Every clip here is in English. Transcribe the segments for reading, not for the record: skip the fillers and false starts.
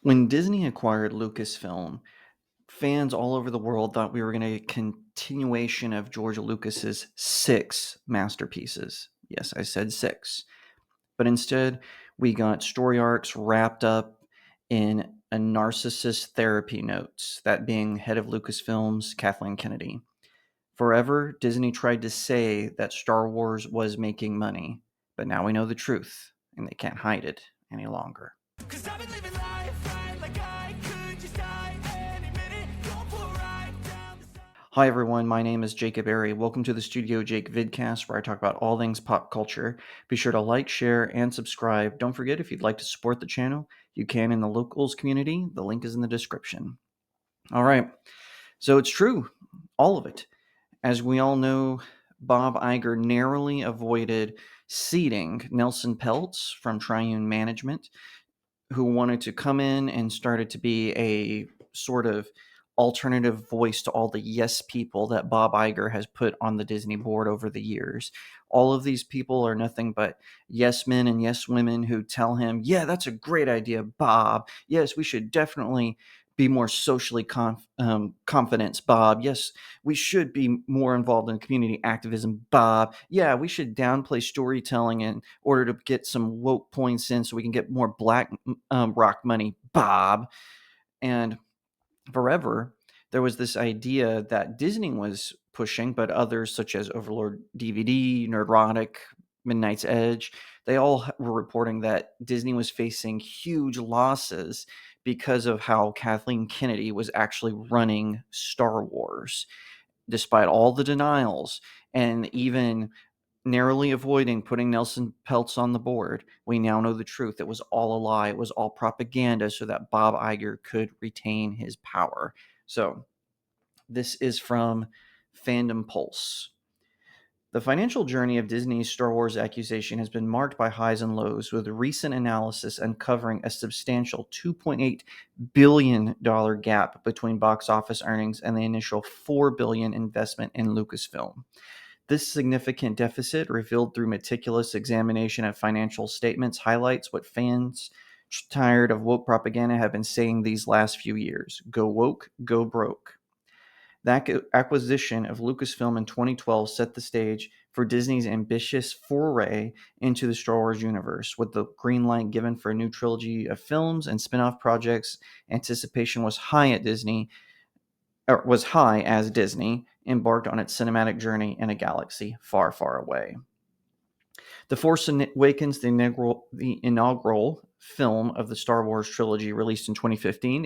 When Disney acquired Lucasfilm, fans all over the world thought we were going to get a continuation of George Lucas's six masterpieces. Yes, I said six. But instead, we got story arcs wrapped up in a narcissist therapy notes, that being head of Lucasfilms, Kathleen Kennedy. Forever, Disney tried to say that Star Wars was making money, but now we know the truth, and they can't hide it any longer. Cause I've been living life right like I could just die any minute. Going for a ride down the side. Hi everyone, my name is Jacob Airy. Welcome to the StudioJake vidcast where I talk about all things pop culture. Be sure to like, share, and subscribe. Don't forget, if you'd like to support the channel, you can in the locals community. The link is in the description. All right, so it's true, all of it. As we all know, Bob Iger narrowly avoided seating Nelson Peltz from Triune Management, who wanted to come in and started to be a sort of alternative voice to all the yes people that Bob Iger has put on the Disney board over the years. All of these people are nothing but yes men and yes women who tell him, yeah, that's a great idea, Bob. Yes, we should definitely be more socially confident, Bob. Yes, we should be more involved in community activism, Bob. Yeah, we should downplay storytelling in order to get some woke points in so we can get more black rock money, Bob. And forever, there was this idea that Disney was pushing, but others such as Overlord DVD, Nerdrotic, Midnight's Edge, they all were reporting that Disney was facing huge losses because of how Kathleen Kennedy was actually running Star Wars, despite all the denials and even narrowly avoiding putting Nelson Peltz on the board. We now know the truth. It was all a lie. It was all propaganda so that Bob Iger could retain his power. So, this is from Fandom Pulse. The financial journey of Disney's Star Wars accusation has been marked by highs and lows, with recent analysis uncovering a substantial $2.8 billion gap between box office earnings and the initial $4 billion investment in Lucasfilm. This significant deficit, revealed through meticulous examination of financial statements, highlights what fans tired of woke propaganda have been saying these last few years: go woke, go broke. The acquisition of Lucasfilm in 2012 set the stage for Disney's ambitious foray into the Star Wars universe. With the green light given for a new trilogy of films and spin-off projects, anticipation was high at Disney, or was high as Disney embarked on its cinematic journey in a galaxy far, far away. The Force Awakens, the inaugural film of the Star Wars trilogy, released in 2015,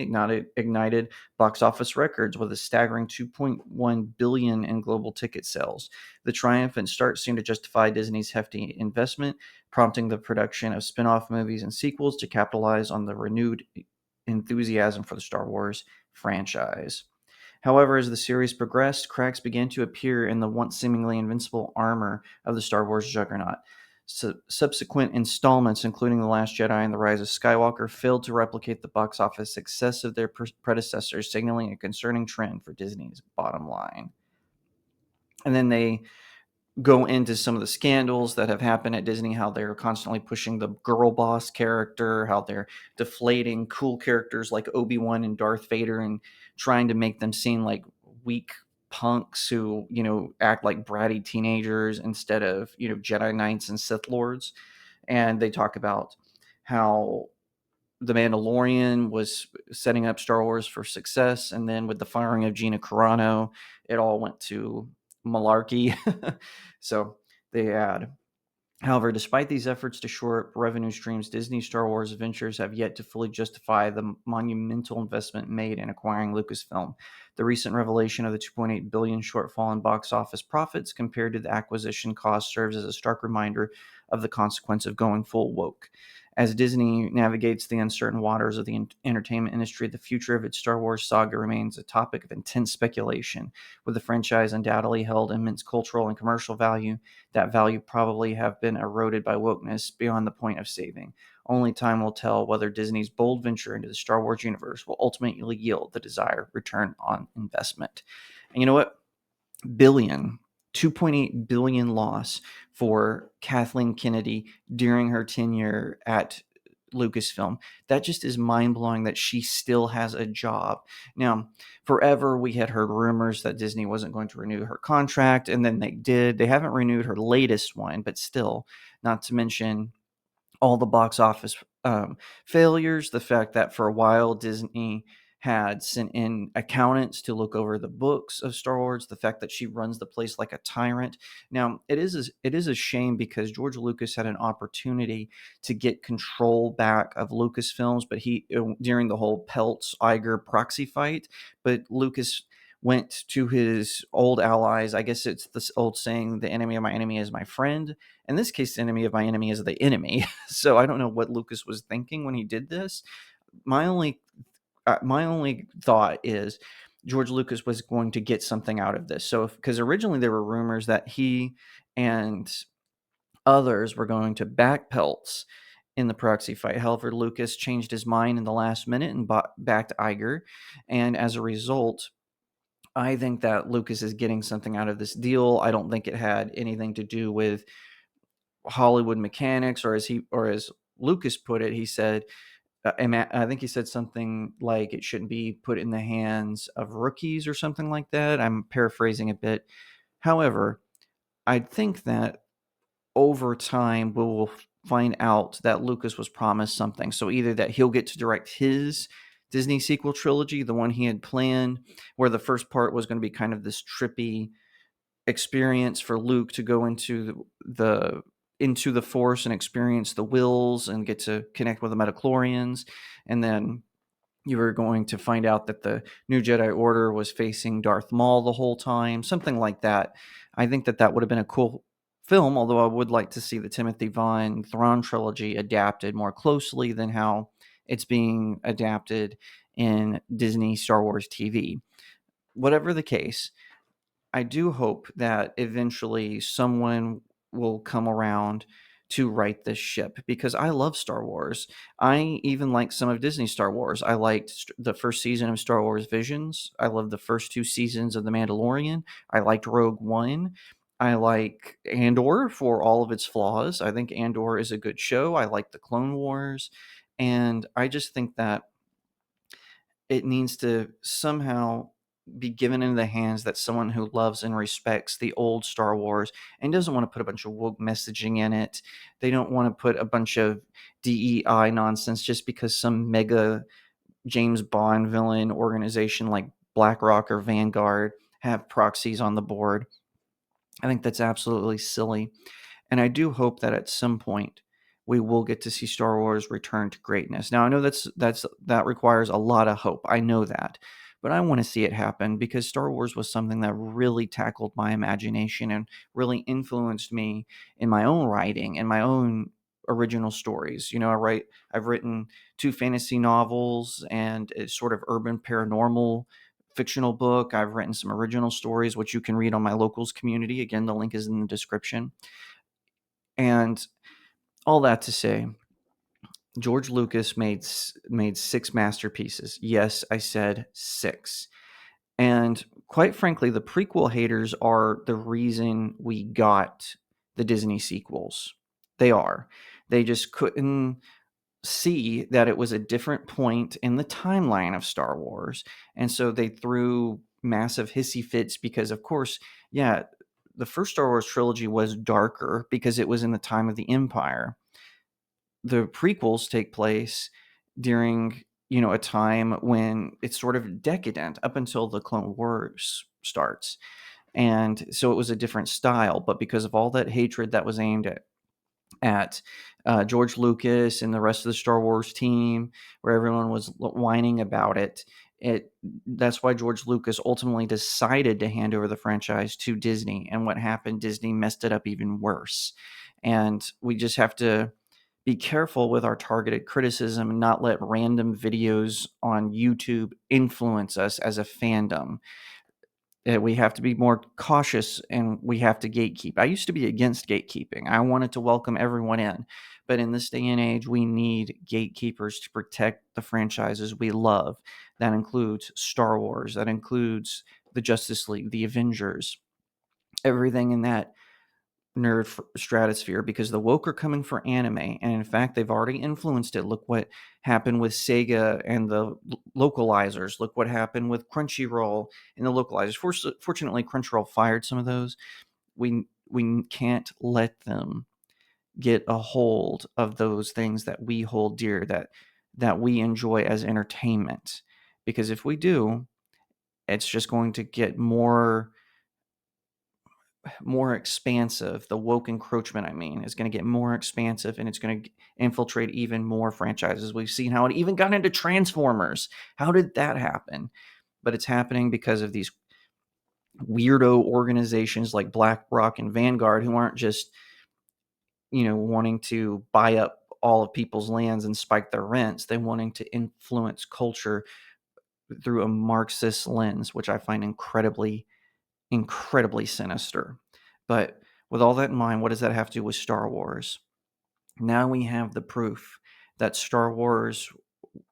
ignited box office records with a staggering 2.1 billion in global ticket sales. The triumphant start seemed to justify Disney's hefty investment, prompting the production of spin-off movies and sequels to capitalize on the renewed enthusiasm for the Star Wars franchise. However, as the series progressed, cracks began to appear in the once seemingly invincible armor of the Star Wars juggernaut. Subsequent installments, including The Last Jedi and The Rise of Skywalker, failed to replicate the box office success of their predecessors, signaling a concerning trend for Disney's bottom line. And then they go into some of the scandals that have happened at Disney, how they're constantly pushing the girl boss character, how they're deflating cool characters like Obi-Wan and Darth Vader and trying to make them seem like weak punks who, act like bratty teenagers instead of, Jedi Knights and Sith Lords. And they talk about how the Mandalorian was setting up Star Wars for success, and then with the firing of Gina Carano, it all went to malarkey. So they add. However, despite these efforts to shore up revenue streams, Disney's Star Wars ventures have yet to fully justify the monumental investment made in acquiring Lucasfilm. The recent revelation of the $2.8 billion shortfall in box office profits compared to the acquisition cost serves as a stark reminder of the consequence of going full woke. As Disney navigates the uncertain waters of the entertainment industry, the future of its Star Wars saga remains a topic of intense speculation. With the franchise undoubtedly held immense cultural and commercial value, that value probably have been eroded by wokeness beyond the point of saving. Only time will tell whether Disney's bold venture into the Star Wars universe will ultimately yield the desired return on investment. And you know what? Billion, 2.8 billion loss for Kathleen Kennedy during her tenure at Lucasfilm. That just is mind-blowing that she still has a job. Now, forever we had heard rumors that Disney wasn't going to renew her contract, and then they did. They haven't renewed her latest one, but still, not to mention all the box office failures, the fact that for a while Disney had sent in accountants to look over the books of Star Wars, the fact that she runs the place like a tyrant. Now, it is a shame because George Lucas had an opportunity to get control back of Lucasfilms, but during the whole Peltz Iger proxy fight, but Lucas went to his old allies. I guess it's this old saying, the enemy of my enemy is my friend. In this case, the enemy of my enemy is the enemy. So I don't know what Lucas was thinking when he did this. My only thought is George Lucas was going to get something out of this. So because originally there were rumors that he and others were going to back Peltz in the proxy fight. However, Lucas changed his mind in the last minute and backed Iger. And as a result, I think that Lucas is getting something out of this deal. I don't think it had anything to do with Hollywood mechanics, or as Lucas put it, he said, I think he said something like it shouldn't be put in the hands of rookies or something like that. I'm paraphrasing a bit. However, I think that over time we will find out that Lucas was promised something. So either that he'll get to direct his Disney sequel trilogy, the one he had planned, where the first part was going to be kind of this trippy experience for Luke to go into the Force and experience the wills and get to connect with the midichlorians, and then you were going to find out that the new Jedi Order was facing Darth Maul the whole time, something like that. I think that would have been a cool film, although I would like to see the Timothy Vaughn Thrawn trilogy adapted more closely than how it's being adapted in Disney Star Wars TV. Whatever the case, I do hope that eventually someone will come around to right this ship because I love Star Wars. I even like some of Disney Star Wars. I liked the first season of Star Wars Visions. I loved the first two seasons of The Mandalorian. I liked Rogue One. I like Andor for all of its flaws. I think Andor is a good show. I like the Clone Wars. And I just think that it needs to somehow be given into the hands that someone who loves and respects the old Star Wars and doesn't want to put a bunch of woke messaging in it. They don't want to put a bunch of DEI nonsense just because some mega James Bond villain organization like BlackRock or Vanguard have proxies on the board. I think that's absolutely silly. And I do hope that at some point we will get to see Star Wars return to greatness. Now I know that requires a lot of hope. I know that. But I want to see it happen because Star Wars was something that really tackled my imagination and really influenced me in my own writing and my own original stories. I've written two fantasy novels and a sort of urban paranormal fictional book. I've written some original stories, which you can read on my locals community. Again, the link is in the description. And all that to say, George Lucas made six masterpieces. Yes, I said six. And quite frankly, the prequel haters are the reason we got the Disney sequels. They are. They just couldn't see that it was a different point in the timeline of Star Wars. And so they threw massive hissy fits because, of course, yeah, the first Star Wars trilogy was darker because it was in the time of the Empire. The prequels take place during a time when it's sort of decadent up until the Clone Wars starts, and so it was a different style. But because of all that hatred that was aimed at George Lucas and the rest of the Star Wars team, where everyone was whining about that's why George Lucas ultimately decided to hand over the franchise to Disney. And what happened? Disney messed it up even worse. And we just have to be careful with our targeted criticism and not let random videos on YouTube influence us as a fandom. We have to be more cautious and we have to gatekeep. I used to be against gatekeeping. I wanted to welcome everyone in. But in this day and age, we need gatekeepers to protect the franchises we love. That includes Star Wars, that includes the Justice League, the Avengers, everything in that stratosphere, because the woke are coming for anime, and in fact they've already influenced it. Look what happened with Sega and the localizers. Look what happened with Crunchyroll and the localizers. Fortunately, Crunchyroll fired some of those. We can't let them get a hold of those things that we hold dear, that we enjoy as entertainment, because if we do, it's just going to get more expansive. The woke encroachment, I mean, is going to get more expansive, and it's going to infiltrate even more franchises. We've seen how it even got into Transformers. How did that happen? But it's happening because of these weirdo organizations like BlackRock and Vanguard, who aren't just, wanting to buy up all of people's lands and spike their rents. They're wanting to influence culture through a Marxist lens, which I find incredibly sinister. But with all that in mind, what does that have to do with Star Wars? Now we have the proof that Star Wars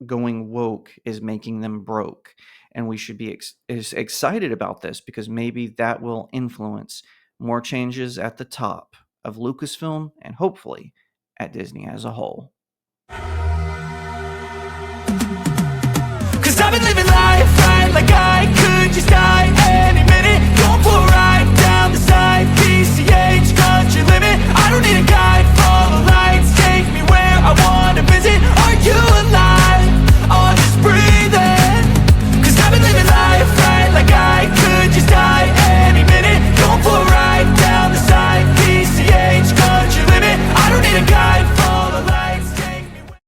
going woke is making them broke. And we should be excited about this, because maybe that will influence more changes at the top of Lucasfilm and hopefully at Disney as a whole. 'Cause I've been living life right like I could just die